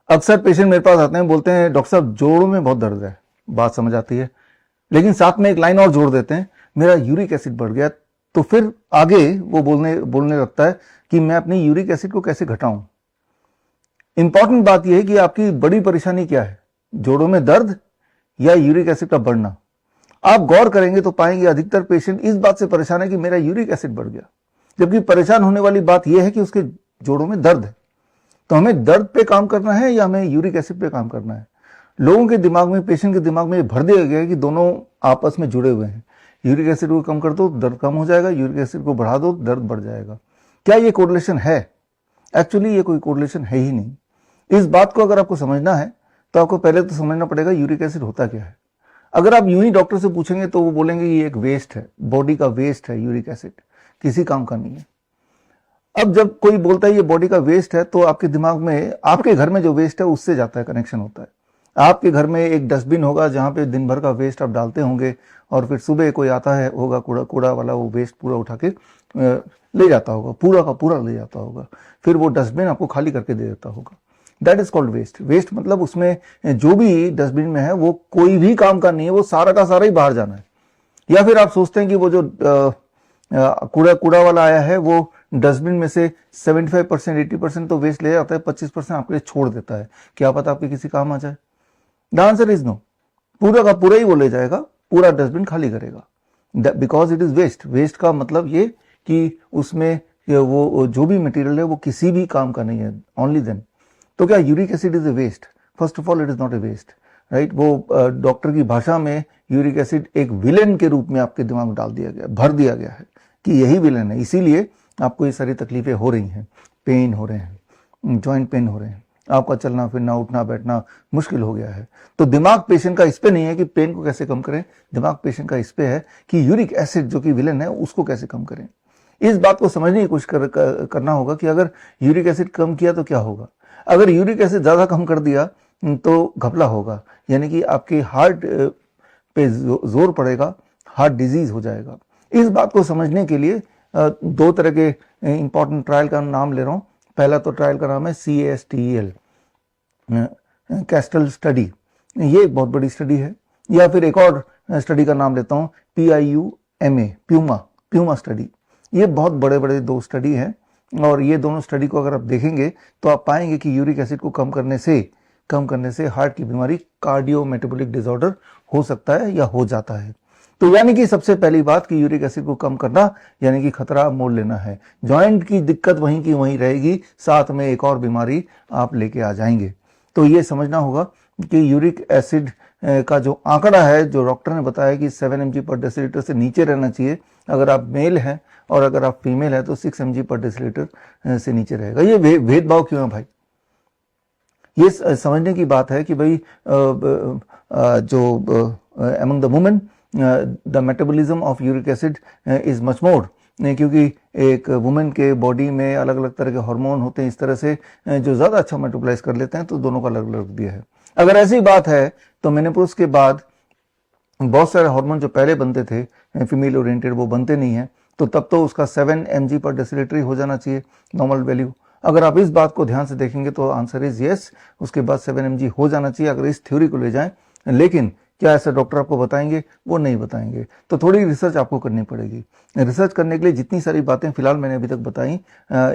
अक्सर पेशेंट मेरे पास आते हैं, बोलते हैं डॉक्टर साहब जोड़ों में बहुत दर्द है, बात समझ आती है, लेकिन साथ में एक लाइन और जोड़ देते हैं, मेरा यूरिक एसिड बढ़ गया। तो फिर आगे वो बोलने बोलने लगता है कि मैं अपनी यूरिक एसिड को कैसे घटाऊं। इंपॉर्टेंट बात यह है कि आपकी बड़ी परेशानी क्या है, जोड़ों में दर्द या यूरिक एसिड का बढ़ना। आप गौर करेंगे तो पाएंगे अधिकतर पेशेंट इस बात से परेशान है कि मेरा यूरिक एसिड बढ़ गया, जबकि परेशान होने वाली बात यह है कि उसके जोड़ों में दर्द है। तो हमें दर्द पे काम करना है या हमें यूरिक एसिड पे काम करना है? लोगों के दिमाग में, पेशेंट के दिमाग में भर दिया गया है कि दोनों आपस में जुड़े हुए हैं। यूरिक एसिड को कम कर दो दर्द कम हो जाएगा, यूरिक एसिड को बढ़ा दो दर्द बढ़ जाएगा। क्या ये कोरिलेशन है? एक्चुअली ये कोई कोरिलेशन है ही नहीं। इस बात को अगर आपको समझना है तो आपको पहले तो समझना पड़ेगा यूरिक एसिड होता क्या है। अगर आप यूं ही डॉक्टर से पूछेंगे तो वो बोलेंगे ये एक वेस्ट है, बॉडी का वेस्ट है, यूरिक एसिड किसी काम का नहीं है। अब जब कोई बोलता है ये बॉडी का वेस्ट है, तो आपके दिमाग में आपके घर में जो वेस्ट है उससे जाता है, कनेक्शन होता है। आपके घर में एक डस्टबिन होगा जहां पे दिन भर का वेस्ट आप डालते होंगे, और फिर सुबह कोई आता है होगा कूड़ा वाला, वो वेस्ट पूरा उठा के ले जाता होगा, पूरा का पूरा ले जाता होगा, फिर वो डस्टबिन आपको खाली करके दे देता होगा। That is called waste. Waste मतलब उसमें जो भी डस्टबिन में है वो कोई भी काम का नहीं है, वो सारा का सारा ही बाहर जाना है। या फिर आप सोचते हैं कि वो जो कूड़ा वाला आया है वो डस्टबिन में से 75% 80% तो वेस्ट ले जाता है, 25% आपके लिए छोड़ देता है, क्या पता आपके किसी काम आ जाए। द आंसर इज नो, पूरा का पूरा ही वो ले जाएगा, पूरा डस्टबिन खाली करेगा, because it is waste. Waste का मतलब ये कि उसमें वो जो भी मटेरियल है वो किसी भी काम का नहीं है, ओनली देन। तो क्या uric acid is a waste? First of all it is not a waste, right. वो डॉक्टर की भाषा में यूरिक एसिड एक विलेन के रूप में आपके दिमाग में डाल दिया गया, भर दिया गया है कि यही विलेन है, इसीलिए आपको ये सारी तकलीफें हो रही हैं, पेन हो रहे हैं, जॉइंट पेन हो रहे हैं, आपका चलना फिरना उठना बैठना मुश्किल हो गया है। तो दिमाग पेशेंट का इस पे नहीं है कि पेन को कैसे कम करें, दिमाग पेशेंट का इस पे है कि यूरिक एसिड जो कि विलेन है उसको कैसे कम करें। इस बात को समझने की कोशिश करना होगा कि अगर यूरिक एसिड कम किया तो क्या होगा। अगर यूरिक एसिड ज्यादा कम कर दिया तो घपला होगा, यानी कि आपके हार्ट पे जोर पड़ेगा, हार्ट डिजीज हो जाएगा। इस बात को समझने के लिए दो तरह के इंपॉर्टेंट ट्रायल का नाम ले रहा हूं। पहला तो ट्रायल का नाम है CASTEL, कैस्टल स्टडी, ये एक बहुत बड़ी स्टडी है। या फिर एक और स्टडी का नाम लेता हूं PIUMA, प्यूमा स्टडी। ये बहुत बड़े बड़े दो स्टडी हैं, और ये दोनों स्टडी को अगर आप देखेंगे तो आप पाएंगे कि यूरिक एसिड को कम करने से हार्ट की बीमारी, कार्डियो मेटाबॉलिक डिसऑर्डर हो सकता है या हो जाता है। तो यानी कि सबसे पहली बात कि यूरिक एसिड को कम करना यानी कि खतरा मोल लेना है। जॉइंट की दिक्कत वहीं की वहीं रहेगी, साथ में एक और बीमारी आप लेके आ जाएंगे। तो ये समझना होगा कि यूरिक एसिड का जो आंकड़ा है, जो डॉक्टर ने बताया कि 7 mg/dl से नीचे रहना चाहिए अगर आप मेल हैं, और अगर आप फीमेल है तो 6 mg/dl से नीचे रहेगा। ये भेदभाव क्यों है भाई? ये समझने की बात है कि भाई जो among the women the metabolism of uric acid is much more, क्योंकि एक वुमेन के बॉडी में अलग अलग तरह के हार्मोन होते हैं, इस तरह से जो ज्यादा अच्छा मेटाबोलाइज कर लेते हैं, तो दोनों का अलग अलग दिया है। अगर ऐसी बात है तो मेनोपॉज के बाद बहुत सारे हार्मोन जो पहले बनते थे फीमेल ओरिएंटेड, वो बनते नहीं है, तो तब तो उसका 7 mg/dl हो जाना चाहिए नॉर्मल वैल्यू। अगर आप इस बात को ध्यान से देखेंगे तो आंसर इज यस, उसके बाद 7 mg हो जाना चाहिए अगर इस थ्योरी को ले जाएं। लेकिन क्या ऐसा डॉक्टर आपको बताएंगे? वो नहीं बताएंगे। तो थोड़ी रिसर्च आपको करनी पड़ेगी। रिसर्च करने के लिए जितनी सारी बातें फिलहाल मैंने अभी तक बताई,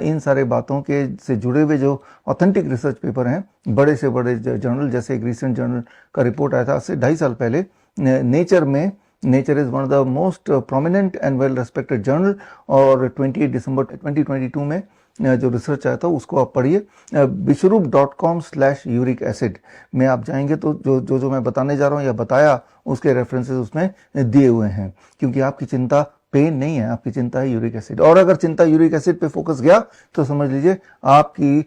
इन सारे बातों के से जुड़े हुए जो ऑथेंटिक रिसर्च पेपर हैं, बड़े से बड़े जर्नल, जैसे एक रिसेंट जर्नल का रिपोर्ट आया था आज से 2.5 साल पहले नेचर में। Nature is one of the most prominent and well respected journal, और 28 दिसंबर 2022 में जो रिसर्च आया था उसको आप पढ़िए। विश्वरूप.com/यूरिक एसिड में आप जाएंगे तो जो मैं बताने जा रहा हूँ या बताया उसके रेफरेंसेस उसमें दिए हुए हैं, क्योंकि आपकी चिंता पेन नहीं है, आपकी चिंता है यूरिक एसिड। और अगर चिंता यूरिक एसिड पे फोकस गया तो समझ लीजिए आपकी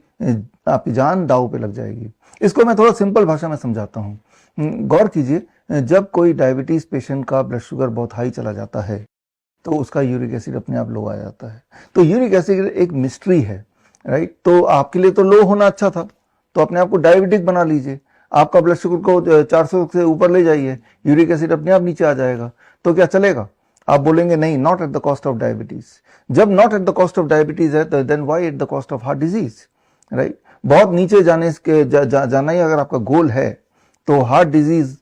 जान दांव पे लग जाएगी। इसको मैं थोड़ा सिंपल भाषा में समझाता हूँ। गौर कीजिए, जब कोई डायबिटीज पेशेंट का ब्लड शुगर बहुत हाई चला जाता है तो उसका यूरिक एसिड अपने आप लो आ जाता है। तो यूरिक एसिड एक मिस्ट्री है, राइट। तो आपके लिए तो लो होना अच्छा था, तो अपने आप को डायबिटिक बना लीजिए, आपका ब्लड शुगर को 400 से ऊपर ले जाइए, यूरिक एसिड अपने आप नीचे आ जाएगा। तो क्या चलेगा? आप बोलेंगे नहीं, not at the cost of diabetes. जब not at the cost of diabetes है तो then why at the cost of heart disease, right. बहुत नीचे जाने के जाना ही अगर आपका गोल है तो हार्ट डिजीज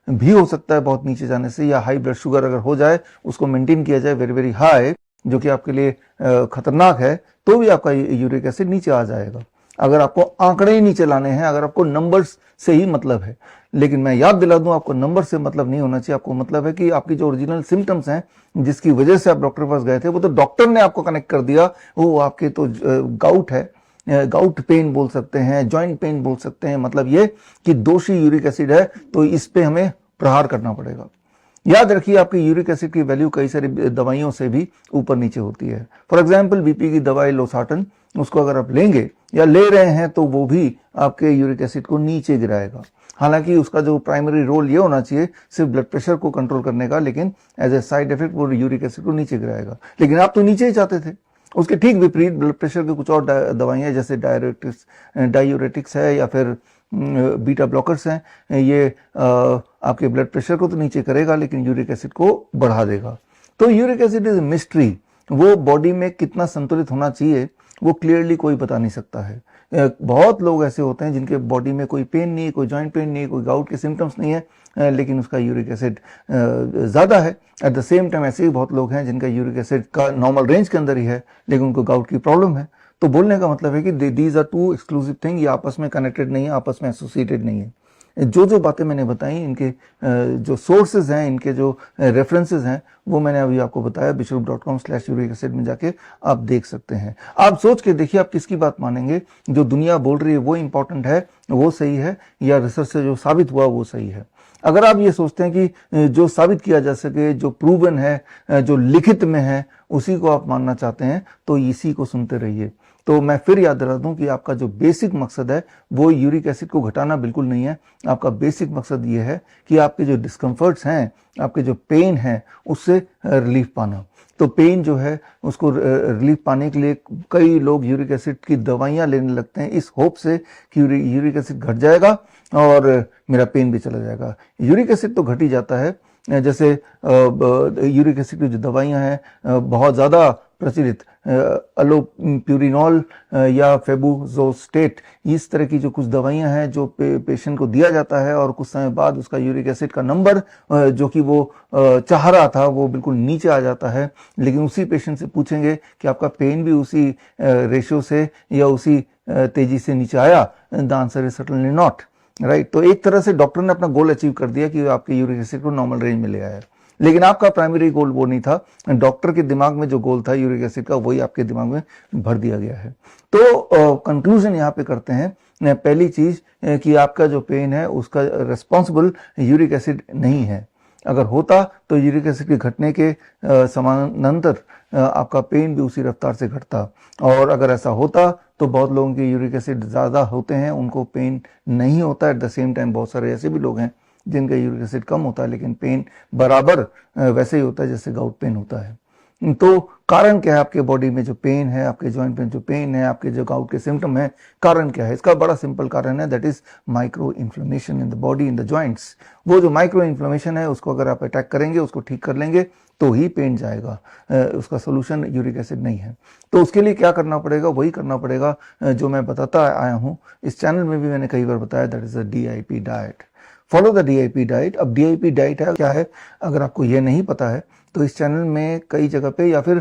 भी हो सकता है बहुत नीचे जाने से, या हाई ब्लड शुगर अगर हो जाए, उसको मेंटेन किया जाए वेरी वेरी हाई, जो कि आपके लिए खतरनाक है, तो भी आपका यूरिक एसिड नीचे आ जाएगा। अगर आपको आंकड़े ही नीचे लाने हैं, अगर आपको नंबर्स से ही मतलब है। लेकिन मैं याद दिला दूं, आपको नंबर से मतलब नहीं होना चाहिए। आपको मतलब है कि आपकी जो ओरिजिनल सिम्टम्स हैं, जिसकी वजह से आप डॉक्टर के पास गए थे, वो तो डॉक्टर ने आपको कनेक्ट कर दिया, वो आपके तो गाउट है, गाउट पेन बोल सकते हैं, जॉइंट पेन बोल सकते हैं। मतलब ये कि दोषी यूरिक एसिड है, तो इस पे हमें प्रहार करना पड़ेगा। याद रखिए, आपकी यूरिक एसिड की वैल्यू कई सारी दवाइयों से भी ऊपर नीचे होती है। फॉर एग्जांपल बीपी की दवाई लोसार्टन, उसको अगर आप लेंगे या ले रहे हैं तो वो भी आपके यूरिक एसिड को नीचे गिराएगा। हालांकि उसका जो प्राइमरी रोल ये होना चाहिए सिर्फ ब्लड प्रेशर को कंट्रोल करने का, लेकिन एज ए साइड इफेक्ट वो यूरिक एसिड को नीचे गिराएगा। लेकिन आप तो नीचे ही चाहते थे। उसके ठीक विपरीत ब्लड प्रेशर के कुछ और दवाइयां, जैसे डायूरेटिक्स है या फिर बीटा ब्लॉकर्स हैं, ये आपके ब्लड प्रेशर को तो नीचे करेगा लेकिन यूरिक एसिड को बढ़ा देगा। तो यूरिक एसिड इज मिस्ट्री। वो बॉडी में कितना संतुलित होना चाहिए वो क्लियरली कोई बता नहीं सकता है। बहुत लोग ऐसे होते हैं जिनके बॉडी में कोई पेन नहीं है, कोई जॉइंट पेन नहीं है, कोई गाउट के सिम्टम्स नहीं है, लेकिन उसका यूरिक एसिड ज़्यादा है। एट द सेम टाइम ऐसे ही बहुत लोग हैं जिनका यूरिक एसिड का नॉर्मल रेंज के अंदर ही है, लेकिन उनको गाउट की प्रॉब्लम है। तो बोलने का मतलब है कि these are two exclusive thing, ये आपस में कनेक्टेड नहीं है, आपस में एसोसिएटेड नहीं है। जो जो बातें मैंने बताई, इनके जो सोर्सेज हैं, इनके जो रेफरेंसेज हैं, वो मैंने अभी आपको बताया। bishop.com/uric acid में जाके आप देख सकते हैं। आप सोच के देखिए आप किसकी बात मानेंगे। जो दुनिया बोल रही है वो इंपॉर्टेंट है, वो सही है, या रिसर्च से जो साबित हुआ वो सही है। अगर आप ये सोचते हैं कि जो साबित किया जा सके, जो प्रूवन है, जो लिखित में है, उसी को आप मानना चाहते हैं, तो इसी को सुनते रहिए। तो मैं फिर याद दिला दूं कि आपका जो बेसिक मकसद है वो यूरिक एसिड को घटाना बिल्कुल नहीं है। आपका बेसिक मकसद ये है कि आपके जो डिस्कम्फर्ट्स हैं, आपके जो पेन है, उससे रिलीफ पाना। तो पेन जो है उसको रिलीफ पाने के लिए कई लोग यूरिक एसिड की दवाइयां लेने लगते हैं, इस होप से कि यूरिक एसिड घट जाएगा और मेरा पेन भी चला जाएगा। यूरिक एसिड तो घट ही जाता है। जैसे यूरिक एसिड की जो दवाइयां हैं बहुत ज़्यादा प्रचलित, अलोप्यूरिनॉल या फेबुजोस्टेट, इस तरह की जो कुछ दवाइयां हैं जो पेशेंट को दिया जाता है, और कुछ समय बाद उसका यूरिक एसिड का नंबर जो कि वो चाह रहा था वो बिल्कुल नीचे आ जाता है। लेकिन उसी पेशेंट से पूछेंगे कि आपका पेन भी उसी रेशियो से या उसी तेजी से नीचे आया, the answer is certainly not, right. तो एक तरह से डॉक्टर ने अपना गोल अचीव कर दिया कि आपके यूरिक एसिड को नॉर्मल रेंज में ले आया, लेकिन आपका प्राइमरी गोल वो नहीं था। डॉक्टर के दिमाग में जो गोल था यूरिक एसिड का, वही आपके दिमाग में भर दिया गया है। तो कंक्लूजन यहाँ पे करते हैं। पहली चीज कि आपका जो पेन है उसका रिस्पॉन्सिबल यूरिक एसिड नहीं है। अगर होता तो यूरिक एसिड के घटने के समानांतर आपका पेन भी उसी रफ्तार से घटता, और अगर ऐसा होता तो बहुत लोगों के यूरिक एसिड ज़्यादा होते हैं, उनको पेन नहीं होता। एट द सेम टाइम बहुत सारे ऐसे भी लोग हैं जिनका यूरिक एसिड कम होता है लेकिन पेन बराबर वैसे ही होता है जैसे गाउट पेन होता है। तो कारण क्या है आपके बॉडी में जो पेन है, आपके जॉइंट में जो पेन है, आपके जो गाउट के सिम्टम है, कारण क्या है? इसका बड़ा सिंपल कारण है, that is micro inflammation in the body, in the joints. वो जो माइक्रो इन्फ्लेमेशन है उसको अगर आप अटैक करेंगे, उसको ठीक कर लेंगे तो ही पेन जाएगा। उसका सोल्यूशन यूरिक एसिड नहीं है। तो उसके लिए क्या करना पड़ेगा? वही करना पड़ेगा जो मैं बताता आया हूँ, इस चैनल में भी मैंने कई बार बताया, that is a DIP diet. Follow the DIP diet. अब DIP डाइट है क्या है, अगर आपको ये नहीं पता है तो इस चैनल में कई जगह पे, या फिर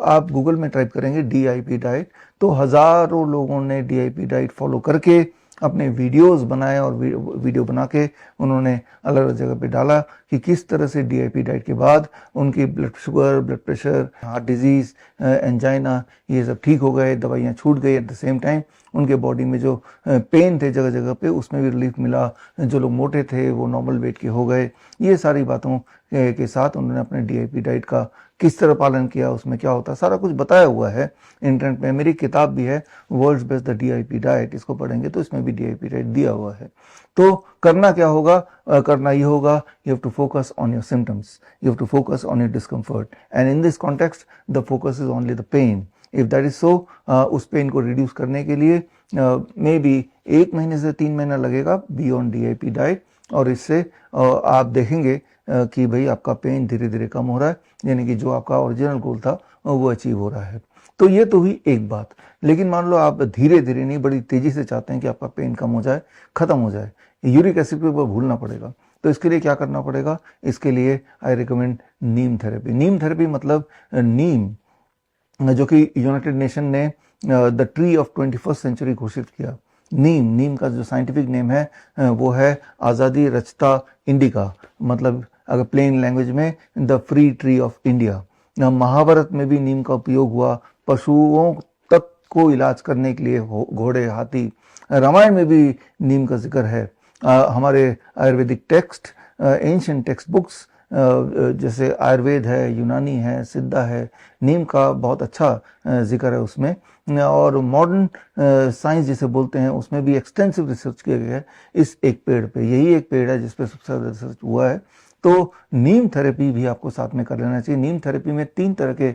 आप गूगल में टाइप करेंगे DIP डाइट, तो हजारों लोगों ने DIP डाइट फॉलो करके अपने वीडियोस बनाए, और वीडियो बना के उन्होंने अलग अलग जगह पे डाला कि किस तरह से DIP डाइट के बाद उनकी blood sugar, blood pressure, heart disease, angina, ये सब ठीक हो गए, दवाइयाँ छूट गई। एट द सेम टाइम उनके बॉडी में जो पेन थे जगह जगह पे, उसमें भी रिलीफ मिला। जो लोग मोटे थे वो नॉर्मल वेट के हो गए। ये सारी बातों के साथ उन्होंने अपने DIP डाइट का किस तरह पालन किया, उसमें क्या होता है, सारा कुछ बताया हुआ है इंटरनेट में। मेरी किताब भी है, world's best the DIP diet, इसको पढ़ेंगे तो इसमें भी DIP डाइट दिया हुआ है। तो करना क्या होगा? करना ये होगा, you have to focus on your symptoms, you have to focus on your discomfort, and in this context the focus is only the pain. If that is so, उस पेन को रिड्यूस करने के लिए मे बी 1 महीने से 3 महीना लगेगा, be on DIP diet, और इससे आप देखेंगे कि भाई आपका पेन धीरे धीरे कम हो रहा है, यानी कि जो आपका ओरिजिनल गोल था वो अचीव हो रहा है। तो ये तो हुई एक बात। लेकिन मान लो आप धीरे धीरे नहीं, बड़ी तेजी से चाहते हैं कि आपका पेन कम हो जाए, खत्म हो जाए, यूरिक एसिड के ऊपर भूलना पड़ेगा। तो इसके लिए क्या करना पड़ेगा? इसके लिए I recommend neem therapy. Neem therapy मतलब नीम, जो कि यूनाइटेड नेशन ने the tree of 21st century घोषित किया। नीम का जो साइंटिफिक नेम है वो है आज़ादी रचता इंडिका, मतलब अगर प्लेन लैंग्वेज में the free tree of India. Mahabharata में भी नीम का उपयोग हुआ पशुओं तक को इलाज करने के लिए, घोड़े, हाथी। रामायण में भी नीम का जिक्र है। हमारे Ayurvedic text, ancient text books जैसे आयुर्वेद है, यूनानी है, सिद्धा है, नीम का बहुत अच्छा जिक्र है उसमें। और मॉडर्न साइंस जिसे बोलते हैं उसमें भी एक्सटेंसिव रिसर्च किया गया है इस एक पेड़ पे। यही एक पेड़ है जिस पे सबसे ज़्यादा रिसर्च हुआ है। तो नीम थेरेपी भी आपको साथ में कर लेना चाहिए। नीम थेरेपी में 3 तरह के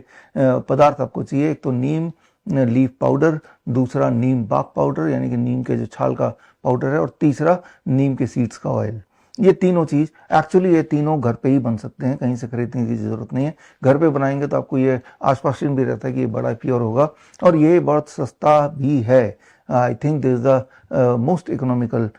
पदार्थ आपको चाहिए। एक तो नीम लीफ पाउडर, दूसरा नीम बाक पाउडर यानी कि नीम के जो छाल का पाउडर है, और तीसरा नीम के सीड्स का ऑयल। ये तीनों चीज़ एक्चुअली, ये तीनों घर पे ही बन सकते हैं, कहीं से खरीदने की ज़रूरत नहीं है। घर पे बनाएंगे तो आपको ये आश्वासन भी रहता है कि ये बड़ा प्योर होगा, और ये बहुत सस्ता भी है। I think this is the most economical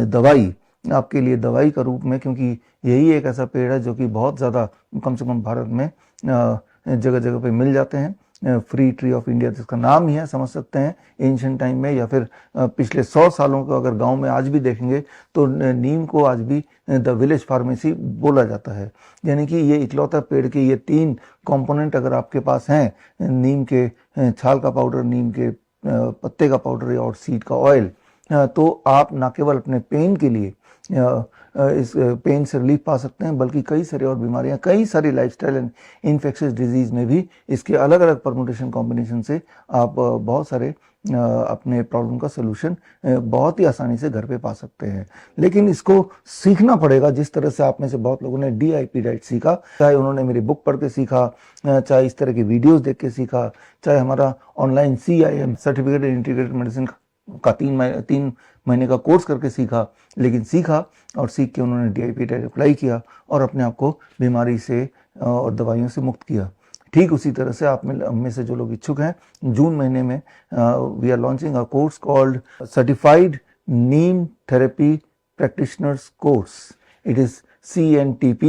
दवाई आपके लिए, दवाई का रूप में, क्योंकि यही एक ऐसा पेड़ है जो कि बहुत ज़्यादा, कम से कम भारत में जगह जगह पे मिल जाते हैं। फ्री ट्री ऑफ इंडिया जिसका नाम ही है, समझ सकते हैं एंशिएंट टाइम में या फिर पिछले 100 सालों को अगर गांव में आज भी देखेंगे तो नीम को आज भी द विलेज फार्मेसी बोला जाता है। यानी कि ये इकलौता पेड़ के ये 3 कंपोनेंट अगर आपके पास हैं, नीम के छाल का पाउडर, नीम के पत्ते का पाउडर और सीड का ऑयल, तो आप ना केवल अपने पेन के लिए इस पेन से रिलीफ पा सकते हैं, बल्कि कई सारी और बीमारियां, कई सारी लाइफस्टाइल एंड इन्फेक्शियस डिजीज में भी इसके अलग अलग परमुटेशन कॉम्बिनेशन से आप बहुत सारे अपने प्रॉब्लम का सोल्यूशन बहुत ही आसानी से घर पे पा सकते हैं। लेकिन इसको सीखना पड़ेगा, जिस तरह से आप में से बहुत लोगों ने DIP डाइट सीखा, चाहे उन्होंने मेरी बुक पढ़ के सीखा, चाहे इस तरह की वीडियोस देख के सीखा, चाहे हमारा online CIM certificate integrated medicine का 3 महीने का कोर्स करके सीखा। लेकिन सीखा और सीख के उन्होंने DIP डाइट अप्लाई किया और अपने आप को बीमारी से और दवाइयों से मुक्त किया। ठीक उसी तरह से आप में से जो लोग इच्छुक हैं, जून महीने में we are launching a course called certified neem therapy practitioners course. It is CNTP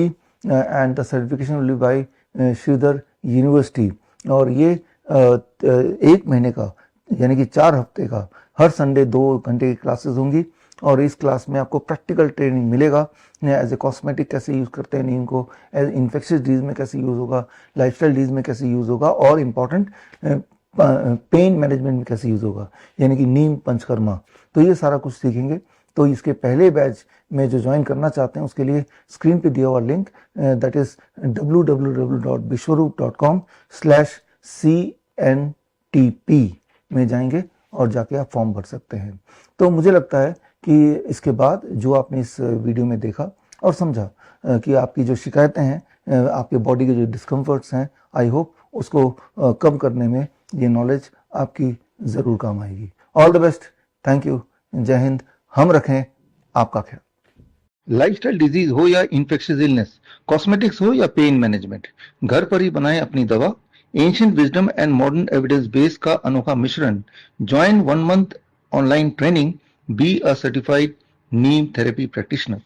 and the certification will be by Shridhar university. और ये 1 महीने का यानी कि 4 हफ्ते का हर संडे 2 घंटे की क्लासेस होंगी, और इस क्लास में आपको प्रैक्टिकल ट्रेनिंग मिलेगा। एज ए कॉस्मेटिक कैसे यूज़ करते हैं नीम को, एज इन्फेक्शियस डिजीज में कैसे यूज़ होगा, लाइफस्टाइल डिजीज में कैसे यूज़ होगा, और इम्पॉर्टेंट पेन मैनेजमेंट में कैसे यूज़ होगा, यानी कि नीम पंचकर्मा। तो ये सारा कुछ सीखेंगे। तो इसके पहले बैच में जो ज्वाइन करना चाहते हैं उसके लिए स्क्रीन पे दिया हुआ लिंक, दैट इज www.bishwaroop.com/CNTP में जाएंगे और जाके आप फॉर्म भर सकते हैं। तो मुझे लगता है कि इसके बाद जो आपने इस वीडियो में देखा और समझा कि आपकी जो शिकायतें हैं, आपके बॉडी के जो डिस्कम्फर्ट्स हैं, आई होप उसको कम करने में ये नॉलेज आपकी ज़रूर काम आएगी। All the best, thank you, जय हिंद। हम रखें आपका ख्याल। लाइफस्टाइल डिजीज हो या इन्फेक्शियस इलनेस, कॉस्मेटिक्स हो या पेन मैनेजमेंट, घर पर ही बनाएं अपनी दवा। Ancient wisdom and modern evidence base का अनोखा मिश्रण। Join 1 month online training, be a certified neem therapy practitioner.